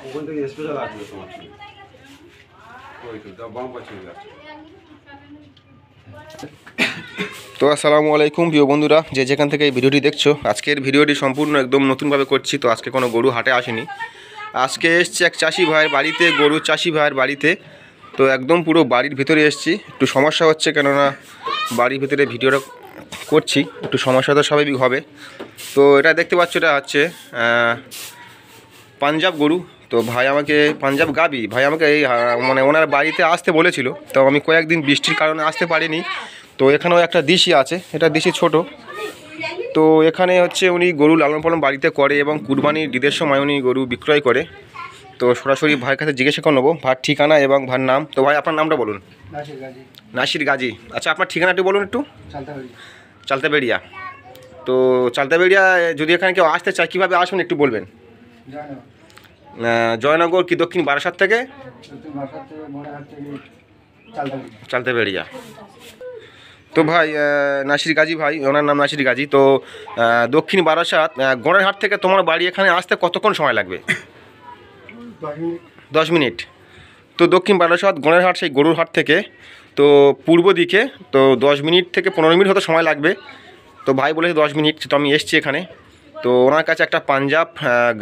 ওখান থেকে স্পেশাল আসবে তোমার ওই তো বাম পাশে আছে। তো আসসালামু আলাইকুম প্রিয় বন্ধুরা, যে যেখান থেকে এই ভিডিওটি দেখছো, আজকের ভিডিওটি সম্পূর্ণ একদম নতুনভাবে করছি। তো আজকে কোনো গরু হাটে আসেনি, আজকে এসছি এক চাষি ভাইয়ের বাড়িতে, গরু চাষি ভাইয়ের বাড়িতে। তো একদম পুরো বাড়ির ভিতরে এসছি, একটু সমস্যা হচ্ছে কেননা বাড়ির ভিতরে ভিডিওটা করছি, একটু সমস্যা তো স্বাভাবিক হবে। তো এটা দেখতে পাচ্ছ, এটা হচ্ছে পাঞ্জাব গরু। তো ভাই আমাকে পাঞ্জাব গাবি ভাই আমাকে এই মানে ওনার বাড়িতে আসতে বলেছিল। তো আমি কয়েকদিন বৃষ্টির কারণে আসতে পারিনি। তো এখানেও একটা দিশি আছে, এটা দিশি ছোট। তো এখানে হচ্ছে উনি গরু লালন পালন বাড়িতে করে এবং কুরবানির ঈদের সময় উনি গরু বিক্রয় করে। তো সরাসরি ভাইয়ের কাছে জিজ্ঞাসা করে নেবো ভাইয়ের ঠিকানা এবং ভাইয়ের নাম। তো ভাই আপনার নামটা বলুন। নাসির গাজী। আচ্ছা, আপনার ঠিকানাটি বলুন একটু। চালতাবেড়িয়া। তো চালতাবেড়িয়া যদি এখানে কেউ আসতে চায় কীভাবে আসবেন একটু বলবেন। জয়নগর কি দক্ষিণ বারাসাত থেকে চালতাবেড়িয়া। তো ভাই নাসির গাজী ভাই, ওনার নাম নাসির গাজী। তো দক্ষিণ বারাসাত গড়ের হাট থেকে তোমার বাড়ি এখানে আসতে কতক্ষণ সময় লাগবে? 10 মিনিট। তো দক্ষিণ বারাসাত গড়ের হাট সেই গরুর হাট থেকে তো পূর্ব দিকে তো 10 মিনিট থেকে 15 মিনিট হয়তো সময় লাগবে। তো ভাই বলেছে 10 মিনিট। তো আমি এসছি এখানে। তো ওনার কাছে একটা পাঞ্জাব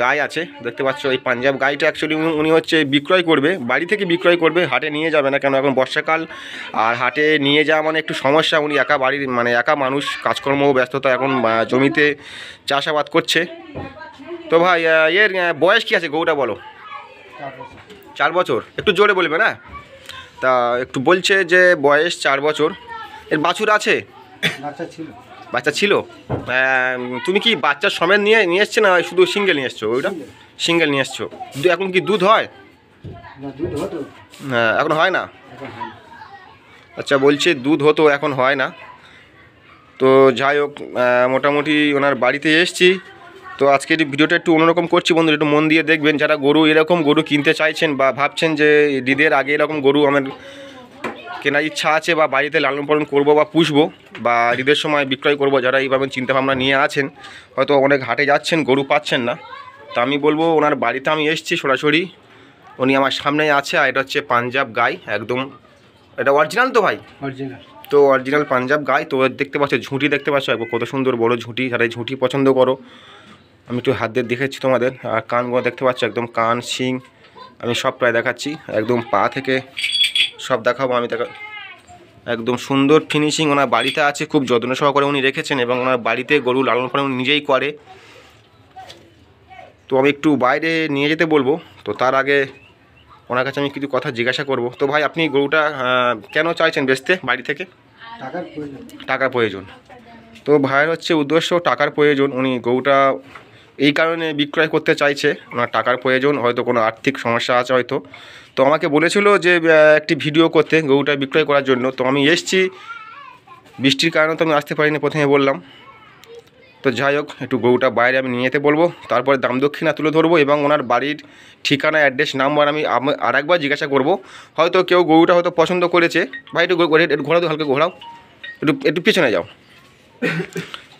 গাই আছে, দেখতে পাচ্ছ। এই পাঞ্জাব গাইটা অ্যাকচুয়ালি উনি হচ্ছে বিক্রয় করবে, বাড়ি থেকে বিক্রয় করবে, হাটে নিয়ে যাবে না, কেন এখন বর্ষাকাল। আর হাটে নিয়ে যাওয়া মানে একটু সমস্যা। উনি একা বাড়ির মানে একা মানুষ, কাজকর্ম ব্যস্ততা, এখন জমিতে চাষাবাদ করছে। তো ভাই এর বয়স কী আছে গরুটা বলো? 4 বছর। একটু জোরে বলবে না? তা একটু বলছে যে বয়স 4 বছর। এর বাছুর আছে? বাচ্চা ছিল। তুমি কি বাচ্চার সমেত নিয়ে এসছো না শুধু সিঙ্গেল নিয়ে এসছো? ওইটা সিঙ্গেল নিয়ে এসছো। এখন কি দুধ হয়? হ্যাঁ, এখন হয় না। আচ্ছা, বলছে দুধ হতো, এখন হয় না। তো যাই হোক, মোটামুটি ওনার বাড়িতে এসছি। তো আজকের এই ভিডিওটা একটু অন্যরকম করছি বন্ধুরা, একটু মন দিয়ে দেখবেন। যারা গরু এরকম গরু কিনতে চাইছেন বা ভাবছেন যে ঈদের আগে এরকম গরু আমার কেনার ইচ্ছা আছে বা বাড়িতে লালন পালন করবো বা পুষবো বা ঈদের সময় বিক্রয় করব, যারা এইভাবে চিন্তাভাবনা নিয়ে আছেন, হয়তো অনেক হাটে যাচ্ছেন গরু পাচ্ছেন না। তো আমি বলবো ওনার বাড়িতে আমি এসেছি সরাসরি, উনি আমার সামনেই আছে। আর এটা হচ্ছে পাঞ্জাব গাই, একদম এটা অরিজিনাল তো ভাই? অরিজিনাল। তো অরিজিনাল পাঞ্জাব গাই। তো দেখতে পাচ্ছ ঝুঁটি, দেখতে পাচ্ছ একবার কত সুন্দর বড় ঝুঁটি। যারা এই ঝুঁটি পছন্দ করো, আমি একটু হাত দিয়ে দেখেছি তোমাদের। আর কানগুলো দেখতে পাচ্ছ, একদম কান শিং আমি সব প্রায় দেখাচ্ছি, একদম পা থেকে সব দেখাবো আমি। একদম সুন্দর ফিনিশিং ওনার বাড়িতে আছে, খুব যত্ন সহকারে উনি রেখেছেন এবং ওনার বাড়িতে গরু লালন পালন উনি নিজেই করে। তো আমি একটু বাইরে নিয়ে যেতে বলবো। তো তার আগে ওনার কাছে আমি কিছু কথা জিজ্ঞাসা করব। তো ভাই আপনি গরুটা কেন চাইছেন বেচতে বাড়ি থেকে? টাকার প্রয়োজন। তো ভাইয়ের হচ্ছে উদ্দেশ্য টাকার প্রয়োজন, উনি গরুটা এই কারণে বিক্রয় করতে চাইছে, ওনার টাকার প্রয়োজন, হয়তো কোনো আর্থিক সমস্যা আছে হয়তো। তো আমাকে বলেছিল যে একটি ভিডিও করতে গরুটা বিক্রয় করার জন্য। তো আমি এসেছি, বৃষ্টির কারণে তো আমি আসতে পারিনি, প্রথমে বললাম। তো যাই হোক, একটু গরুটা বাইরে আমি নিয়ে যেতে বলবো, তারপরে দাম দক্ষিণা তুলে ধরবো এবং ওনার বাড়ির ঠিকানা, অ্যাড্রেস, নাম্বার আমি আরেকবার জিজ্ঞাসা করব। হয়তো কেউ গরুটা হয়তো পছন্দ করেছে। ভাই একটু ঘোরাও, হালকা ঘোরাও, একটু পিছনে যাও।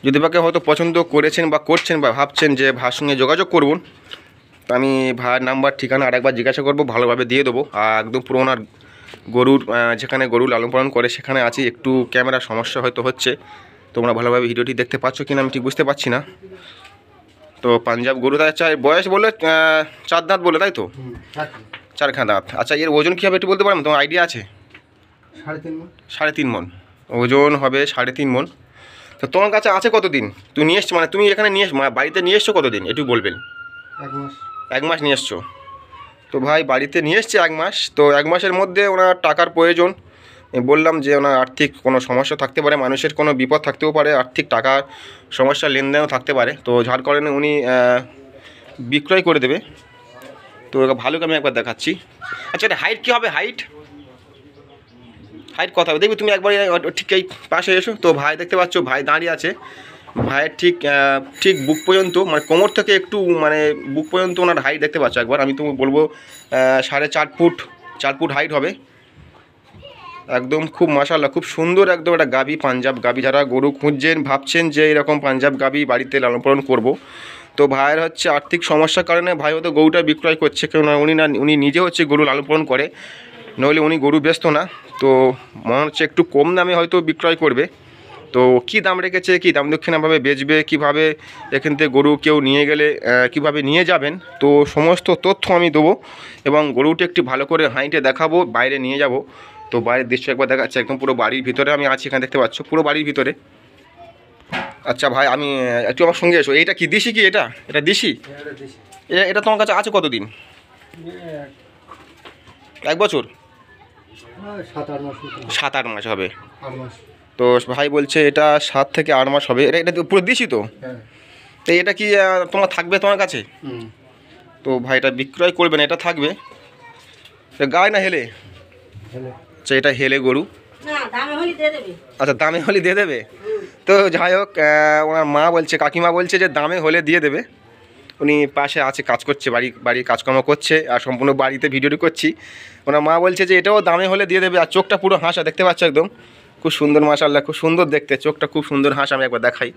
যদি বা কেউ হয়তো পছন্দ করেছেন বা করছেন বা ভাবছেন যে ভাইয়ের সঙ্গে যোগাযোগ করুন, তো আমি ভাইয়ের নাম্বার ঠিকানা আরেকবার জিজ্ঞাসা করবো, ভালোভাবে দিয়ে দেবো। আর একদম পুরো ওনার গরুর যেখানে গরু লালন পালন করে সেখানে আছি। একটু ক্যামেরার সমস্যা হয়তো হচ্ছে, তোমরা ভালোভাবে ভিডিওটি দেখতে পাচ্ছ কিনা আমি ঠিক বুঝতে পারছি না। তো পাঞ্জাব গরু তাই চাই, বয়স বলে 4 দাঁত বলে, তাই তো? 4 দাঁত। আচ্ছা, এর ওজন কী হবে একটু বলতে পারবেন? তোমার আইডিয়া আছে? 3.5 মণ ওজন হবে, 3.5 মণ। তো তোমার কাছে আছে কতদিন? তুই নিয়ে এসছো মানে তুমি এখানে নিয়ে বাড়িতে নিয়ে এসছো কতদিন একটু বলবেন? 1 মাস নিয়ে এসছো। তো ভাই বাড়িতে নিয়ে এসছে 1 মাস। তো 1 মাসের মধ্যে ওনার টাকার প্রয়োজন। বললাম যে ওনার আর্থিক কোনো সমস্যা থাকতে পারে, মানুষের কোনো বিপদ থাকতেও পারে, আর্থিক টাকার সমস্যা লেনদেনও থাকতে পারে। তো যার কারণে উনি বিক্রয় করে দেবে। তো ভালো আমি একবার দেখাচ্ছি। আচ্ছা, এটা হাইট কী হবে? হাইট কত হবে দেখবি তুমি একবার, ঠিক এই পাশে এসো। তো ভাই দেখতে পাচ্ছ, ভাই দাঁড়িয়ে আছে, ভাইয়ের ঠিক বুক পর্যন্ত, মানে কোমর থেকে একটু মানে বুক পর্যন্ত ওনার হাইট দেখতে পাচ্ছ একবার। আমি তো বলবো 4.5 ফুট হাইট হবে। একদম খুব মাশাআল্লাহ, খুব সুন্দর একদম একটা গাবি, পাঞ্জাব গাবি। যারা গরু খুঁজছেন, ভাবছেন যে এরকম পাঞ্জাব গাবি বাড়িতে লালন পালন করবো, তো তো ভাইয়ের হচ্ছে আর্থিক সমস্যার কারণে ভাই হয়তো গরুটা বিক্রয় করছে, কেননা উনি নিজে হচ্ছে গরু লালন পালন করে, নইলে উনি গরু ব্যস্ত না। তো মনে হচ্ছে একটু কম দামে হয়তো বিক্রয় করবে। তো কি দাম রেখেছে, কি দাম দক্ষিণাভাবে বেচবে, কিভাবে এখান থেকে গরু কেউ নিয়ে গেলে কিভাবে নিয়ে যাবেন, তো সমস্ত তথ্য আমি দেবো এবং গরুটি একটি ভালো করে হাঁইটে দেখাবো, বাইরে নিয়ে যাব। তো বাইরের দৃশ্য একবার দেখাচ্ছে, একদম পুরো বাড়ির ভিতরে আমি আছি, এখানে দেখতে পাচ্ছ পুরো বাড়ির ভিতরে। আচ্ছা ভাই, আমি একটু আমার সঙ্গে এসো। এইটা কি দিশি, কি এটা এটা দিশি? এটা তোমার কাছে আছে কতদিন? 1 বছর? 7-8 মাস হবে। তো ভাই বলছে এটা 7 থেকে 8 মাস হবে। এটা তো পুরো দিশি তো? তো এটা কি তোমার থাকবে তোমার কাছে? তো ভাই এটা বিক্রয় করবে না, এটা থাকবে। গায়ে না হেলে? আচ্ছা, এটা হেলে গরু। আচ্ছা, দামে হলে দিয়ে দেবে। তো যাই হোক, ওনার মা বলছে, কাকিমা বলছে যে দামে হলে দিয়ে দেবে। উনি পাশে আছে, কাজ করছে, বাড়ির কাজকর্ম করছে, আর সম্পূর্ণ বাড়িতে ভিডিওটি করছি। ওনার মা বলছে যে এটাও দামে হলে দিয়ে দেবে। আর চোখটা পুরো হাসা, দেখতে পাচ্ছ, একদম খুব সুন্দর, মাশাআল্লাহ খুব সুন্দর দেখতে, চোখটা খুব সুন্দর হাসা। আমি একবার দেখাই,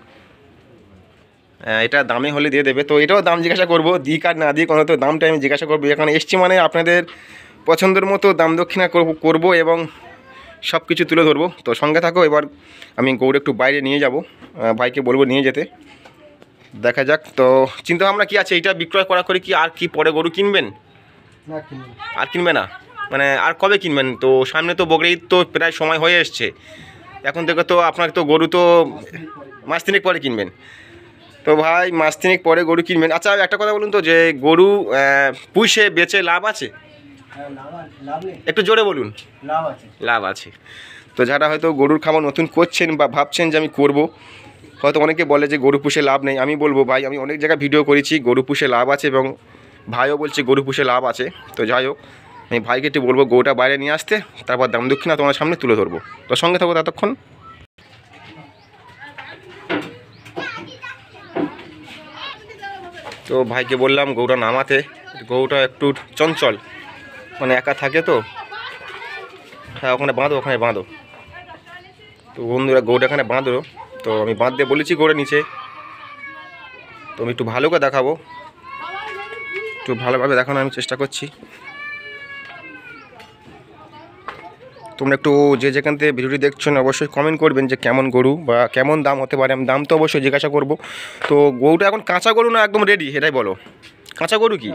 এটা দামে হলে দিয়ে দেবে। তো এটাও দাম জিজ্ঞাসা করবো, দিক আর না দিক, অন্তত দামটা আমি জিজ্ঞাসা করবো। এখানে এসছি মানে আপনাদের পছন্দের মতো দাম দক্ষিণা করবো এবং সব কিছু তুলে ধরবো। তো সঙ্গে থাকো। এবার আমি গরু একটু বাইরে নিয়ে যাব, ভাইকে বলবো নিয়ে যেতে, দেখা যাক। তো চিন্তা ভাবনা কী আছে, এইটা বিক্রয় করা করে কি আর কি পরে গরু কিনবেন? আর কিনবে না মানে আর কবে কিনবেন? তো সামনে তো বকরি ঈদ তো প্রায় সময় হয়ে এসছে, এখন থেকে তো আপনার তো গরু তো মাস 3 পরে কিনবেন। তো ভাই মাস 3 পরে গরু কিনবেন। আচ্ছা, একটা কথা বলুন তো, যে গরু পুষে বেচে লাভ আছে? একটু জোরে বলুন। লাভ আছে। তো যারা হয়তো গরুর খামার নতুন করছেন বা ভাবছেন যে আমি করব, হয়তো অনেকে বলে যে গরু পুষে লাভ নেই। আমি বলবো ভাই, আমি অনেক জায়গায় ভিডিও করেছি, গরু পুষে লাভ আছে এবং ভাইও বলছে গরু পুষে লাভ আছে। তো যাই হোক, আমি ভাইকে একটু বলবো গরুটা বাইরে নিয়ে আসতে, তারপর দাম দক্ষিণা তোমার সামনে তুলে ধরবো। তো সঙ্গে থাকবো ততক্ষণ। তো ভাইকে বললাম গরুটা নামাতে, গরুটা একটু চঞ্চল, মানে একা থাকে তো। হ্যাঁ, ওখানে বাঁধো, ওখানে বাঁধো। তো বন্ধুরা গরুটা এখানে বাঁধো। তো আমি বাঁধতে বলেছি গরুর নিচে। তো আমি একটু ভালো করে দেখাবো, একটু ভালোভাবে দেখানোর আমি চেষ্টা করছি। তোমরা একটু যে যেখান থেকে ভিডিওটি দেখছো না, অবশ্যই কমেন্ট করবেন যে কেমন গরু বা কেমন দাম হতে পারে। আমি দাম তো অবশ্যই জিজ্ঞাসা করবো। তো গরুটা এখন কাঁচা গরু না একদম রেডি, এটাই বলো। কাঁচা গরু কি?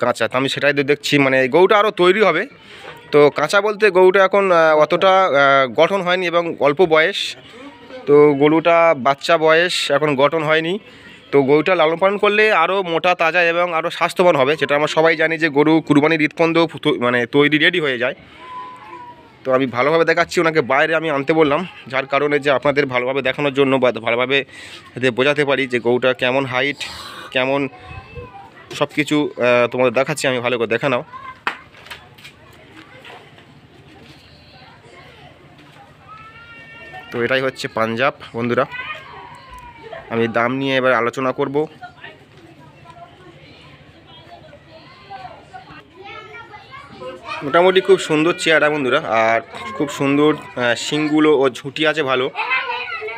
কাঁচা। তো আমি সেটাই দেখছি, মানে গরুটা আরও তৈরি হবে। তো কাঁচা বলতে গরুটা এখন অতটা গঠন হয়নি এবং অল্প বয়স। তো গরুটা বাচ্চা বয়স, এখন গঠন হয়নি। তো গরুটা লালন পালন করলে আরও মোটা তাজা এবং আরও স্বাস্থ্যবান হবে, যেটা আমরা সবাই জানি যে গরু কুরবানির ঈদ পর্যন্ত মানে তৈরি রেডি হয়ে যায়। তো আমি ভালোভাবে দেখাচ্ছি, ওনাকে বাইরে আমি আনতে বললাম, যার কারণে যে আপনাদের ভালোভাবে দেখানোর জন্য বা ভালোভাবে বোঝাতে পারি যে গরুটা কেমন হাইট, কেমন সব কিছু তোমাদের দেখাচ্ছি। আমি ভালো করে দেখে নাও। তো এটাই হচ্ছে পাঞ্জাব বন্ধুরা। আমি দাম নিয়ে এবার আলোচনা করব। মোটামুটি খুব সুন্দর চেহারা বন্ধুরা, আর খুব সুন্দর শিংগুলো ও ঝুঁটি আছে ভালো।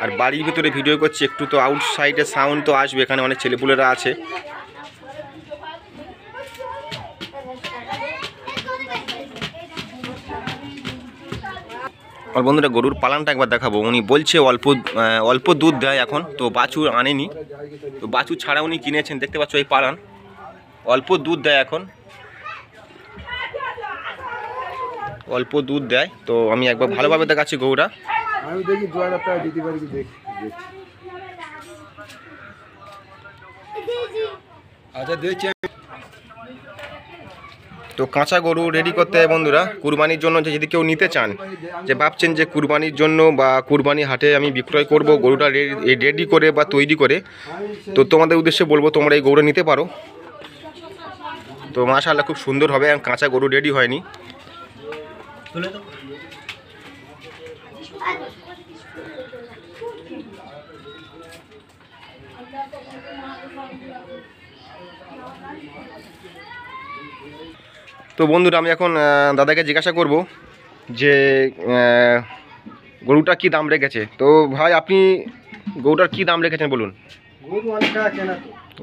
আর বাড়ির ভিতরে ভিডিও করছি, একটু তো আউটসাইডে সাউন্ড তো আসবে, এখানে অনেক ছেলেপুলেরা আছে। আর বন্ধুরা গরুর পালানটা একবার দেখাবো। উনি বলছে অল্প দুধ দেয় এখন, তো বাছুর আনেনি, তো বাছুর ছাড়া উনি কিনেছেন। দেখতে পাচ্ছ এই পালান, অল্প দুধ দেয় এখন, অল্প দুধ দেয়। তো আমি একবার ভালোভাবে দেখাচ্ছি গরুটা। আমি দেখি 2000 টাকা দিতে পারি কি দেখি। আচ্ছা দেখছি। তো কাঁচা গরু রেডি করতে হয় বন্ধুরা কুরবানির জন্য। যদি কেউ নিতে চান, যে ভাবছেন যে কুরবানির জন্য বা কুরবানি হাটে আমি বিক্রয় করব গরুটা রেডি করে বা তৈরি করে, তো তোমাদের উদ্দেশ্যে বলবো তোমরা এই গরুটা নিতে পারো। তো মাশাআল্লাহ খুব সুন্দর হবে, আর কাঁচা গরু রেডি হয়নি। তো বন্ধুরা আমি এখন দাদাকে জিজ্ঞাসা করব যে গরুটা কি দাম রেখেছে। তো ভাই আপনি গরুটার কি দাম রেখেছেন বলুন।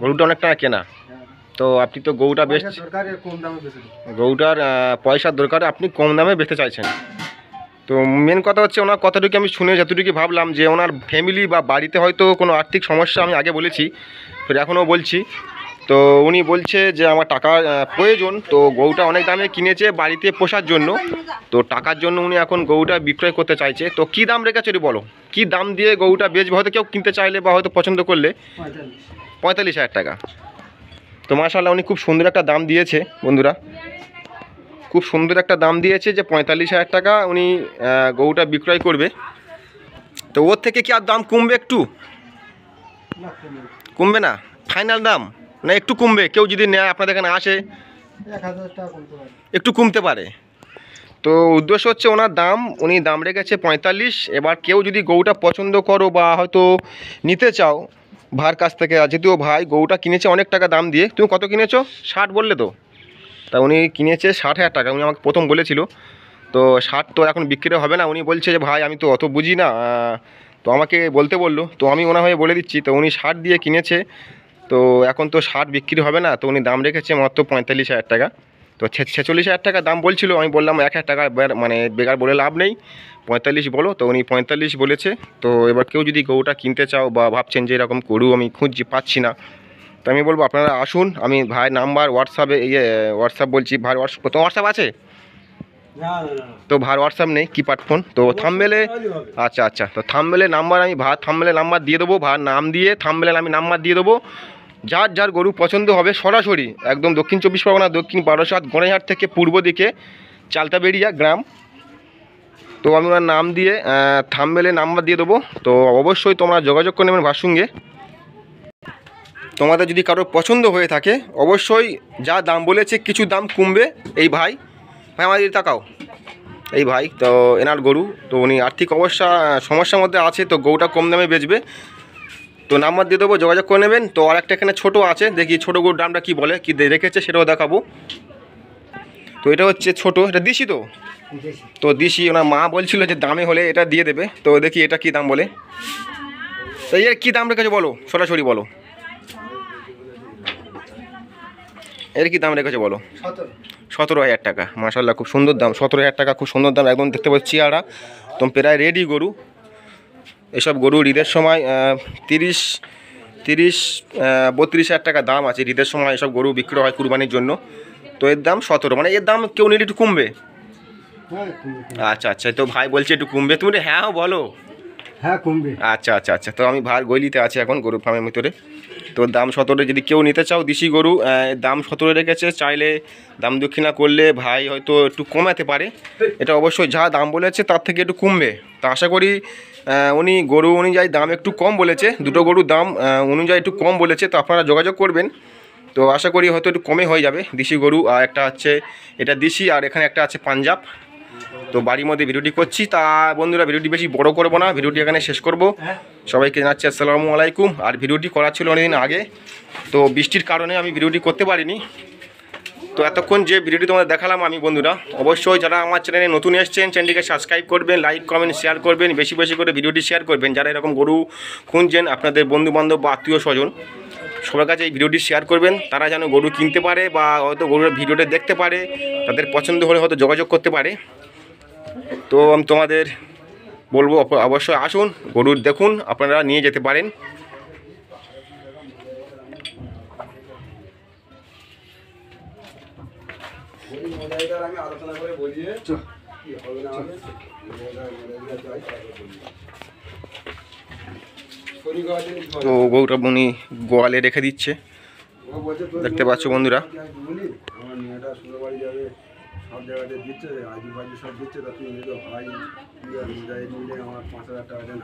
গরুটা অনেক টাকা কেনা, তো আপনি তো গরুটা বেশ গরুটার পয়সার দরকারে আপনি কম দামে বেচতে চাইছেন। তো মেন কথা হচ্ছে ওনার কথাটুকু আমি শুনে যতটুকু ভাবলাম যে ওনার ফ্যামিলি বা বাড়িতে হয়তো কোনো আর্থিক সমস্যা, আমি আগে বলেছি ফের এখনও বলছি। তো উনি বলছে যে আমার টাকার প্রয়োজন, তো গরুটা অনেক দামে কিনেছে বাড়িতে পোষার জন্য, তো টাকার জন্য উনি এখন গরুটা বিক্রয় করতে চাইছে। তো কী দাম রেখেছে বলো, কী দাম দিয়ে গরুটা বেচবে, হয়তো কেউ কিনতে চাইলে বা হয়তো পছন্দ করলে? 45,000 টাকা। তো মাশাআল্লাহ উনি খুব সুন্দর একটা দাম দিয়েছে বন্ধুরা, খুব সুন্দর একটা দাম দিয়েছে যে 45,000 টাকা উনি গরুটা বিক্রয় করবে। তো ওর থেকে কি আর দাম কমবে? একটু কমবে না? ফাইনাল দাম না একটু কমবে? কেউ যদি নেয় আপনাদের এখানে আসে একটু কমতে পারে। তো উদ্দেশ্য হচ্ছে ওনার দাম, উনি দাম রেখেছে 45। এবার কেউ যদি গরুটা পছন্দ করো বা হয়তো নিতে চাও ভাইয়ের কাছ থেকে, যেহেতু ভাই গরুটা কিনেছে অনেক টাকা দাম দিয়ে। তুমি কত কিনেছো? 60 বললে তো? তা উনি কিনেছে 60,000 টাকা, উনি আমাকে প্রথম বলেছিল। তো 60 তো এখন বিক্রি হবে না, উনি বলছে যে ভাই আমি তো অত বুঝি না, তো আমাকে বলতে বললো, তো আমি ওনার হয়ে বলে দিচ্ছি। তো উনি 60 দিয়ে কিনেছে, তো এখন তো 60 বিক্রি হবে না, তো উনি দাম রেখেছে মাত্র 45,000 টাকা। তো 46,000 টাকা দাম বলছিল, আমি বললাম 1,000 টাকা মানে বেকার বলে লাভ নেই, 45 বলো। তো উনি 45 বলেছে। তো এবার কেউ যদি গরুটা কিনতে চাও বা ভাবছেন যে এরকম গরু আমি খুঁজছি পাচ্ছি না, তো আমি বলবো আপনারা আসুন। আমি ভাইয়ের নাম্বার হোয়াটসঅ্যাপে হোয়াটসঅ্যাপ বলছি, ভাইয়ের হোয়াটসঅ্যাপ আছে? তো ভাইয়ের হোয়াটসঅ্যাপ নেই, কিপ্যাড ফোন। তো থাম্বনেলে, আচ্ছা, তো থাম্বনেলে নাম্বার, আমি ভাইয়ের থাম্বনেলে নাম্বার দিয়ে দেবো, ভাইয়ের নাম দিয়ে থাম্বনেলে আমি নাম্বার দিয়ে দেবো। যার যার গরু পছন্দ হবে সরাসরি একদম দক্ষিণ 24 পরগনা, দক্ষিণ বারাসাত গড়াইহাট থেকে পূর্ব দিকে চালতাবেড়িয়া গ্রাম। তো আমি ওনার নাম দিয়ে থাম্বনেলে নাম্বার দিয়ে দেবো। তো অবশ্যই তোমরা যোগাযোগ করে নেবেন ভাইয়ের সঙ্গে। তোমাদের যদি কারোর পছন্দ হয়ে থাকে অবশ্যই যা দাম বলেছে কিছু দাম কমবে। এই ভাই আমাদের তাকাও, এই ভাই তো এনার গরু, তো উনি আর্থিক সমস্যার মধ্যে আছে, তো গরুটা কম দামে বেচবে। তো নাম্বার দিয়ে দেবো, যোগাযোগ করে নেবেন। তো আর একটা এখানে ছোটো আছে, দেখি ছোটো গরুর দামটা কী বলে, কী রেখেছে সেটাও দেখাবো। তো এটা হচ্ছে ছোটো, এটা দিশি তো দিশি। ওনার মা বলছিল যে দামে হলে এটা দিয়ে দেবে। তো দেখি এটা কী দাম বলে। তো এর কী দাম রেখেছে বলো, সরাসরি বলো, এর কী দাম রেখেছে বলো? 17,000 টাকা। মাশাআল্লাহ খুব সুন্দর দাম, 17,000 টাকা খুব সুন্দর দাম। একদম দেখতে পাচ্ছি চেহারা তো প্রায় রেডি গরু। এসব গরু ঈদের সময় 32,000 টাকা দাম আছে। ঈদের সময় এসব গরু বিক্রি হয় কুরবানির জন্য। তো এর দাম 17, মানে এর দাম কেউ নিলে একটু কমবে? আচ্ছা, তো ভাই বলছে একটু কমবে, তুমি হ্যাঁ বলো। হ্যাঁ কমবে। আচ্ছা, তো আমি ভাইয়ের গলিতে আছে এখন গরু ফার্মের ভিতরে। তো দাম 17, যদি কেউ নিতে চাও দিশি গরু দাম 17 রেখেছে। চাইলে দাম দক্ষিণা করলে ভাই হয়তো একটু কমাতে পারে। এটা অবশ্যই যা দাম বলেছে তার থেকে একটু কমবে। তা আশা করি উনি গরু অনুযায়ী দাম একটু কম বলেছে, দুটো গরুর দাম অনুযায়ী একটু কম বলেছে। তো আপনারা যোগাযোগ করবেন, তো আশা করি হয়তো একটু কমে হয়ে যাবে। দেশি গরু আর একটা হচ্ছে এটা দেশি, আর এখানে একটা আছে পাঞ্জাব। তো বাড়ির মধ্যে ভিডিওটি করছি। তা বন্ধুরা ভিডিওটি বেশি বড় করব না, ভিডিওটি এখানে শেষ করব। সবাইকে জানাচ্ছি আসসালামু আলাইকুম। আর ভিডিওটি করা ছিল অনেকদিন আগে, তো বৃষ্টির কারণে আমি ভিডিওটি করতে পারিনি। তো এতক্ষণ যে ভিডিওটি তোমাদের দেখালাম আমি বন্ধুরা, অবশ্যই যারা আমার চ্যানেলে নতুন এসেছেন চ্যানেলটিকে সাবস্ক্রাইব করবেন, লাইক কমেন্ট শেয়ার করবেন, বেশি বেশি করে ভিডিওটি শেয়ার করবেন। যারা এরকম গরু খুঁজছেন আপনাদের বন্ধুবান্ধব বা আত্মীয় স্বজন সবার কাছে এই ভিডিওটি শেয়ার করবেন, তারা যেন গরু কিনতে পারে বা হয়তো গরুর ভিডিওটা দেখতে পারে, তাদের পছন্দ হলে হয়তো যোগাযোগ করতে পারে। তো আমি তোমাদের বলবো অবশ্যই আসুন, গরুর দেখুন, আপনারা নিয়ে যেতে পারেন। আমি আলোচনা করে বলি হবে না হবে। তো গরুটা উনি গোয়ালে রেখে দিচ্ছে, দেখতে পাচ্ছ বন্ধুরা। আমার মেয়েটা শ্বশুর বাড়ি যাবে, সব জায়গাতে দিচ্ছে, আজুবাজু সব দিচ্ছে, তা তুমি নিলে ভাই নিলে আমার 5,000 টাকা দেন।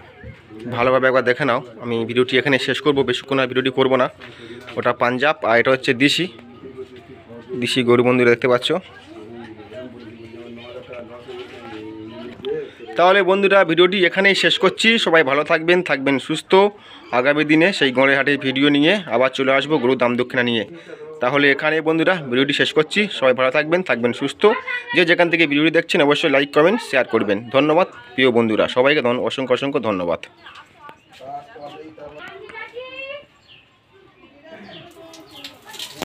ভালোভাবে একবার দেখে নাও। আমি ভিডিওটি এখানে শেষ করব, বেশিক্ষণ আর ভিডিওটি করব না। ওটা পাঞ্জাব আর এটা হচ্ছে দেশি গরু বন্ধুরা দেখতে পাচ্ছ। তাহলে বন্ধুরা ভিডিওটি এখানেই শেষ করছি। সবাই ভালো থাকবেন সুস্থ। আগামী দিনে সেই গড়েহাটের ভিডিও নিয়ে আবার চলে আসবো গরুর দাম দক্ষিণা নিয়ে। তাহলে এখানে বন্ধুরা ভিডিওটি শেষ করছি। সবাই ভালো থাকবেন সুস্থ। যে যেখান থেকে ভিডিওটি দেখছেন অবশ্যই লাইক কমেন্ট শেয়ার করবেন। ধন্যবাদ প্রিয় বন্ধুরা, সবাইকে অসংখ্য ধন্যবাদ।